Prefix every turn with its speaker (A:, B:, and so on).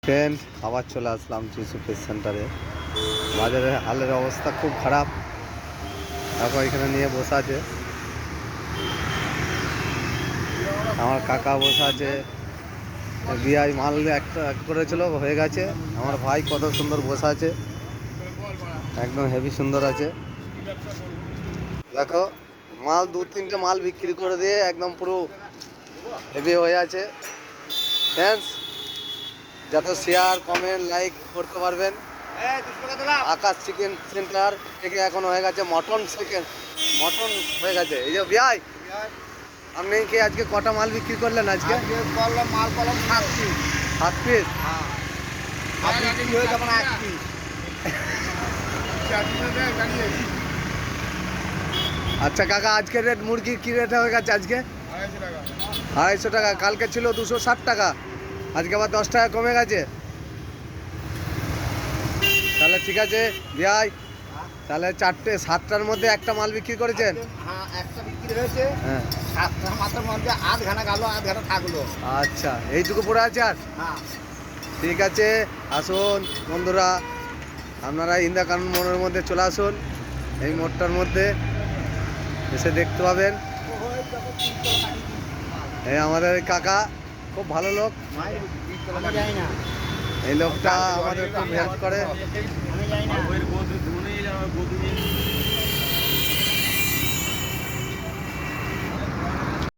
A: Friend, আবার চলে আসলাম ইউসুফের সেন্টারে। বাজারের হালের অবস্থা খুব খারাপ। দেখো এখানে নিয়ে বসে আছে আমার কাকা, বসে আছে। বিআই মাল একটা করেছিল, হয়ে গেছে। আমার ভাই কত সুন্দর বসে আছে, একদম হেভি সুন্দর আছে। দেখো মাল দু তিনটে মাল বিক্রি করে দিয়ে একদম পুরো হেভি হয়ে আছে। ফ্রেন্ডস, যত শেয়ার কমেন্ট লাইক করতে পারবেন। আকাশ চিকেন সেন্টার থেকে এখন হয়ে গেছে মটন মটন হয়ে গেছে। এই যে বিআই, আপনি কি আজকে কটা মাল বিক্রি করলেন? আজকে
B: করলাম মাল করলাম 7 পিস।
A: 7 পিস।
B: হ্যাঁ, আর বিক্রি হয়ে যাবে 1 পিস।
A: আচ্ছা কাকা, আজকের রেট মুরগি কি রেট হয়ে গেছে? আজকে 250 টাকা। কালকে ছিল 260 টাকা, আজকে আবার 10 টাকা কমে গেছে। তাহলে ঠিক আছে বিআই, তাহলে 7টার মধ্যে একটা মাল বিক্রি করেছেন?
B: হ্যাঁ, একটা বিক্রি হয়েছে।
A: হ্যাঁ,
B: 7টা মাত্র মধ্যে আধ ঘানা গেল, আধ ঘানা থাকলো।
A: আচ্ছা এইটুকু পড়ে আছে। আর
B: হ্যাঁ,
A: ঠিক আছে, আসুন বন্ধুরা, আপনারা ইন্দা কানুন মোড়ের মধ্যে চলে আসুন। এই মোড়টার মধ্যে এসে দেখতে পাবেন। এই আমাদের কাকা খুব ভালো লোক।
B: আমি যাই না।
A: এই লোকটা আমাদের খুব হেল্প করে।
B: আমি যাই না।